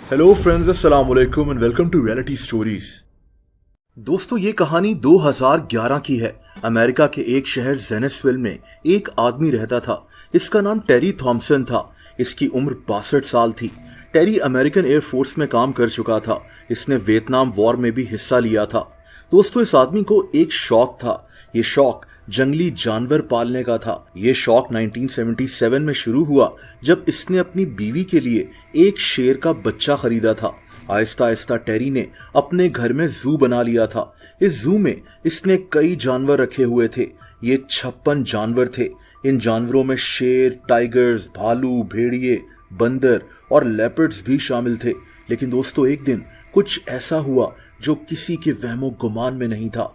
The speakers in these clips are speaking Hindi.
हेलो फ्रेंड्स, अस्सलाम वालेकुम and welcome to reality stories. दोस्तों, ये कहानी 2011 की है। अमेरिका के एक शहर जेनिसविल में एक आदमी रहता था। इसका नाम टेरी थॉमसन था। इसकी उम्र 62 साल थी। टेरी अमेरिकन एयरफोर्स में काम कर चुका था। इसने वियतनाम वॉर में भी हिस्सा लिया था। दोस्तों, इस आदमी को एक शौक था। ये शौक जंगली जानवर पालने का था। ये शौक 1977 में शुरू हुआ जब इसने अपनी बीवी के लिए एक शेर का बच्चा खरीदा था। आहिस्ता आहिस्ता टेरी ने अपने घर में जू बना लिया था। इस जू में इसने कई जानवर रखे हुए थे। ये 56 जानवर थे। इन जानवरों में शेर, टाइगर्स, भालू, भेड़िए, बंदर और लेपर्ड्स भी शामिल थे। लेकिन दोस्तों, एक दिन कुछ ऐसा हुआ जो किसी के वहमो गुमान में नहीं था।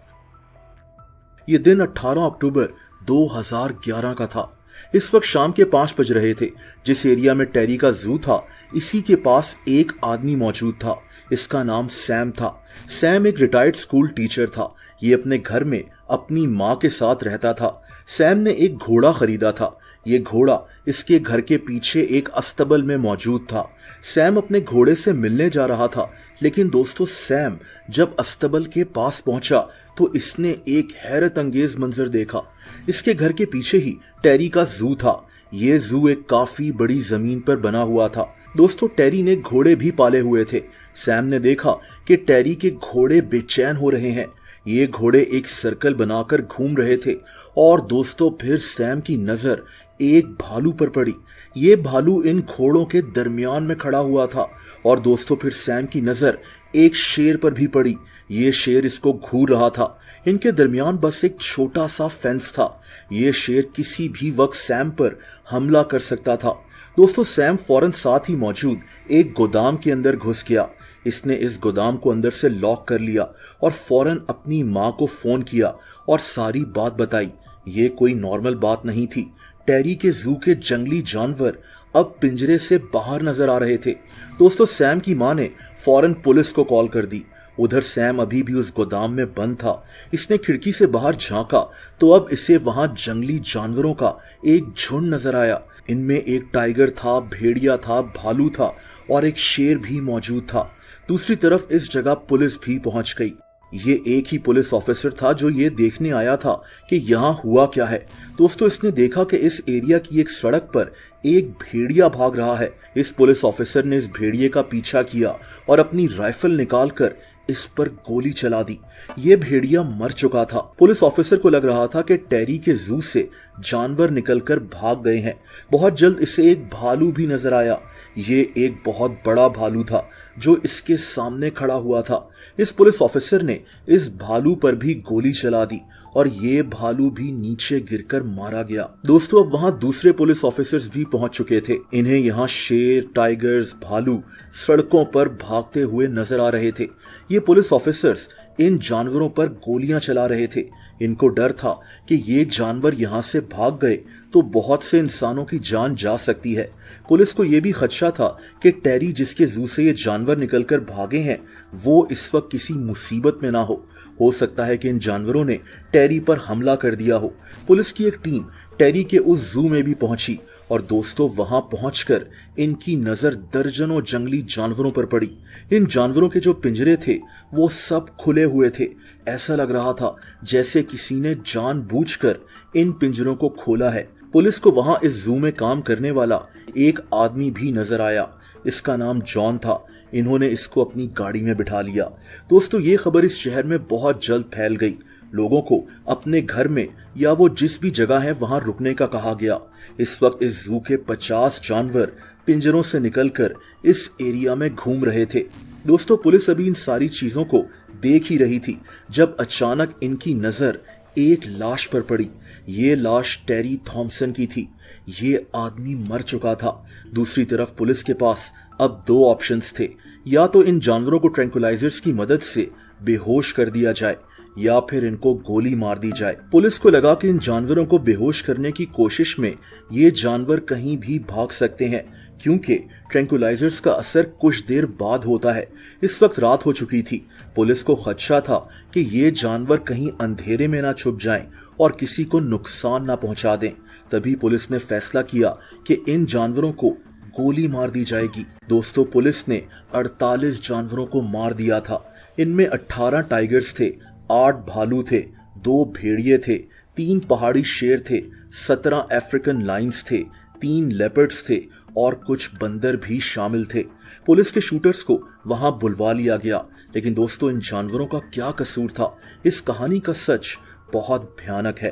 ये दिन 18 अक्टूबर 2011 का था। इस वक्त शाम के 5 बज रहे थे। जिस एरिया में टेरी का जू था, इसी के पास एक आदमी मौजूद था। इसका नाम सैम था। सैम एक रिटायर्ड स्कूल टीचर था। ये अपने घर में अपनी माँ के साथ रहता था। सैम ने एक घोड़ा खरीदा था। ये घोड़ा इसके घर के पीछे एक अस्तबल में मौजूद था। सैम अपने घोड़े से मिलने जा रहा था। लेकिन दोस्तों, सैम जब अस्तबल के पास पहुंचा तो इसने एक हैरत अंगेज मंजर देखा। इसके घर के पीछे ही टेरी का जू था। ये जू एक काफी बड़ी जमीन पर बना हुआ था। दोस्तों, टेरी ने घोड़े भी पाले हुए थे। सैम ने देखा कि टेरी के घोड़े बेचैन हो रहे हैं। ये घोड़े एक सर्कल बनाकर घूम रहे थे। और दोस्तों, फिर सैम की नजर एक भालू पर पड़ी। ये भालू इन घोड़ों के दरमियान में खड़ा हुआ था। और दोस्तों, फिर सैम की नजर एक शेर पर भी पड़ी। ये शेर इसको घूर रहा था। इनके दरमियान बस एक छोटा सा फेंस था। ये शेर किसी भी वक्त सैम पर हमला कर सकता था। दोस्तों, सैम फौरन साथ ही मौजूद एक गोदाम के अंदर घुस गया। इसने इस गोदाम को अंदर से लॉक कर लिया और फौरन अपनी माँ को फोन किया और सारी बात बताई। ये कोई नॉर्मल बात नहीं थी। टेरी के जू के जंगली जानवर अब पिंजरे से बाहर नजर आ रहे थे। दोस्तों, सैम की माँ ने फौरन पुलिस को कॉल कर दी। उधर सैम अभी भी उस गोदाम में बंद था। इसने खिड़की से बाहर झांका तो अब इसे वहां जंगली जानवरों का एक झुंड नजर आया। इनमें एक टाइगर था, भेड़िया था, भालू था और एक शेर भी मौजूद था। दूसरी तरफ इस जगह पुलिस भी पहुंच गई। ये एक ही पुलिस ऑफिसर था जो ये देखने आया था कि यहाँ हुआ क्या है। दोस्तों, इसने देखा कि इस एरिया की एक सड़क पर एक भेड़िया भाग रहा है। इस पुलिस ऑफिसर ने इस भेड़िए का पीछा किया और अपनी राइफल निकालकर इस पर गोली चला दी। ये भेड़िया मर चुका था। पुलिस ऑफिसर को लग रहा था कि टेरी के जू से जानवर निकलकर भाग गए हैं। बहुत जल्द इसे एक भालू भी नजर आया। ये एक बहुत बड़ा भालू था जो इसके सामने खड़ा हुआ था। इस पुलिस ऑफिसर ने इस भालू पर भी गोली चला दी और ये भालू भी नीचे गिरकर मारा गया। दोस्तों, अब वहां दूसरे पुलिस ऑफिसर्स भी पहुंच चुके थे। इन्हें यहाँ शेर, टाइगर्स, भालू सड़कों पर भागते हुए नजर आ रहे थे। ये पुलिस ऑफिसर्स इन जानवरों पर गोलियां चला रहे थे। इनको डर था कि ये जानवर यहाँ से भाग गए तो बहुत से इंसानों की जान जा सकती है। पुलिस को यह भी खदशा था कि टेरी जिसके जू से ये जानवर निकलकर भागे हैं वो इस वक्त किसी मुसीबत में ना हो सकता है कि इन जानवरों ने टेरी पर हमला कर दिया हो। पुलिस की एक टीम टेरी के उस जू में भी पहुंची और दोस्तों, वहां पहुंचकर इनकी नजर दर्जनों जंगली जानवरों पर पड़ी। इन जानवरों के जो पिंजरे थे वो सब खुले हुए थे। ऐसा लग रहा था जैसे किसी ने जानबूझकर इन पिंजरों को खोला है। पुलिस को वहां इस जू में काम करने वाला एक आदमी भी नजर आया। इसका नाम जॉन था। इन्होंने इसको अपनी गाड़ी में बिठा लिया। दोस्तों, ये खबर इस शहर में बहुत जल्द फैल गई। लोगों को अपने घर में या वो जिस भी जगह है वहां रुकने का कहा गया। इस वक्त इस जू के 50 जानवर पिंजरों से निकलकर इस एरिया में घूम रहे थे। दोस्तों, पुलिस अभी इन सारी चीजों को देख ही रही थी जब अचानक इनकी नजर एक लाश पर पड़ी। ये लाश टेरी थॉमसन की थी। ये आदमी मर चुका था। दूसरी तरफ पुलिस के पास अब 2 ऑप्शंस थे। या तो इन जानवरों को ट्रैंकुलाइजर्स की मदद से बेहोश कर दिया जाए या फिर इनको गोली मार दी जाए। पुलिस को लगा कि इन जानवरों को बेहोश करने की कोशिश में ये जानवर कहीं भी भाग सकते हैं क्योंकि ट्रैंकुलाइजर्स का असर कुछ देर बाद होता है। इस वक्त रात हो चुकी थी। पुलिस को खदशा था कि ये जानवर कहीं अंधेरे में ना छुप जाएं और किसी को नुकसान ना पहुंचा दें। तभी पुलिस ने फैसला किया कि इन जानवरों को गोली मार दी जाएगी। दोस्तों, पुलिस ने 48 जानवरों को मार दिया था। इनमें 18 टाइगर्स थे, 8 भालू थे, 2 भेड़िए थे, 3 पहाड़ी शेर थे, 17 अफ्रीकन लायंस थे, 3 लेपर्ड्स थे और कुछ बंदर भी शामिल थे। पुलिस के शूटर्स को वहां बुलवा लिया गया। लेकिन दोस्तों, इन जानवरों का क्या कसूर था? इस कहानी का सच बहुत भयानक है।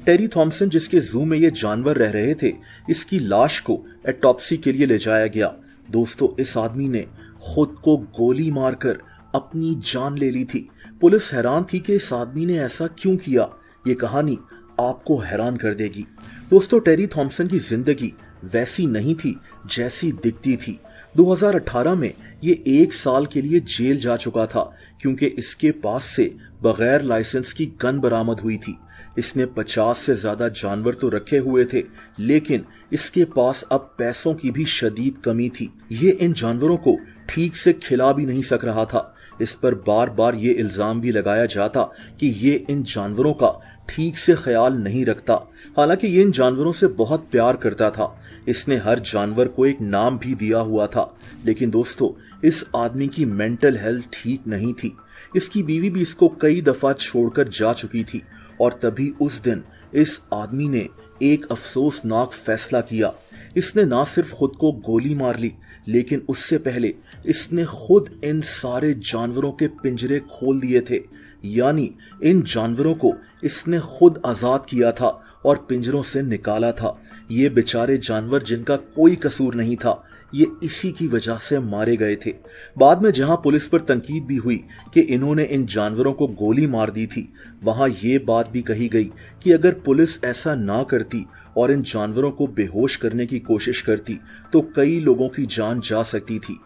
टेरी थॉम्सन, जिसके जू में ये जानवर रह रहे थे, इसकी लाश को ऑटोप्सी के लिए ले जाया गया। दोस्तों, इस आदमी ने खुद को गोली मारकर अपनी जान ले ली थी। पुलिस हैरान थी कि इस आदमी ने ऐसा क्यों किया। ये कहानी आपको हैरान कर देगी। दोस्तों, टेरी थॉम्सन की जिंदगी वैसी नहीं थी जैसी दिखती थी। 2018 में ये 1 साल के लिए जेल जा चुका था क्योंकि इसके पास से बगैर लाइसेंस की गन बरामद हुई थी। इसने 50 से ज्यादा जानवर तो रखे हुए थे, लेकिन इसके पास अब पैसों की भी शदीद कमी थी। ये इन जानवरों को ठीक से खिला भी नहीं सक रहा था। इस पर बार बार ये इल्जाम भी लगाया जाता कि ये इन जानवरों का ठीक से ख्याल नहीं रखता। हालांकि ये इन जानवरों से बहुत प्यार करता था। इसने हर जानवर को एक नाम भी दिया हुआ था। लेकिन दोस्तों, इस आदमी की मेंटल हेल्थ ठीक नहीं थी। इसकी बीवी भी इसको कई दफा छोड़कर जा चुकी थी और तभी उस दिन इस आदमी ने एक अफसोसनाक फैसला किया। इसने ना सिर्फ खुद को गोली मार ली, लेकिन उससे पहले इसने खुद इन सारे जानवरों के पिंजरे खोल दिए थे। यानी इन जानवरों को इसने खुद आजाद किया था और पिंजरों से निकाला था। ये बेचारे जानवर जिनका कोई कसूर नहीं था, ये इसी की वजह से मारे गए थे। बाद में जहां पुलिस पर तनकीद भी हुई कि इन्होंने इन जानवरों को गोली मार दी थी, वहां ये बात भी कही गई कि अगर पुलिस ऐसा ना करती और इन जानवरों को बेहोश करने की कोशिश करती तो कई लोगों की जान जा सकती थी।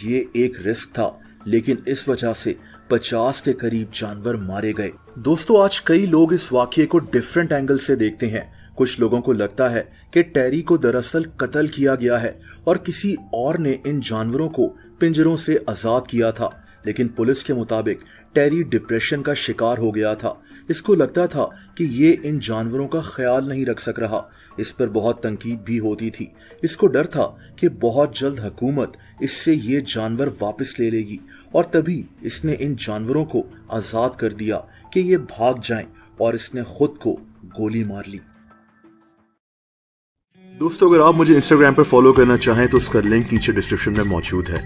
ये एक रिस्क था, लेकिन इस वजह से 50 के करीब जानवर मारे गए। दोस्तों, आज कई लोग इस वाकये को डिफरेंट एंगल से देखते हैं। कुछ लोगों को लगता है कि टेरी को दरअसल कत्ल किया गया है और किसी और ने इन जानवरों को पिंजरों से आजाद किया था। लेकिन पुलिस के मुताबिक टेरी डिप्रेशन का शिकार हो गया था। इसको लगता था कि ये इन जानवरों का ख्याल नहीं रख सक रहा। इस पर बहुत तनकीद भी होती थी। इसको डर था कि बहुत जल्द हुकूमत इससे ये जानवर वापस ले लेगी और तभी इसने इन जानवरों को आजाद कर दिया कि ये भाग जाएं और इसने खुद को गोली मार ली। दोस्तों, अगर आप मुझे इंस्टाग्राम पर फॉलो करना चाहें तो उसका लिंक नीचे डिस्क्रिप्शन में मौजूद है।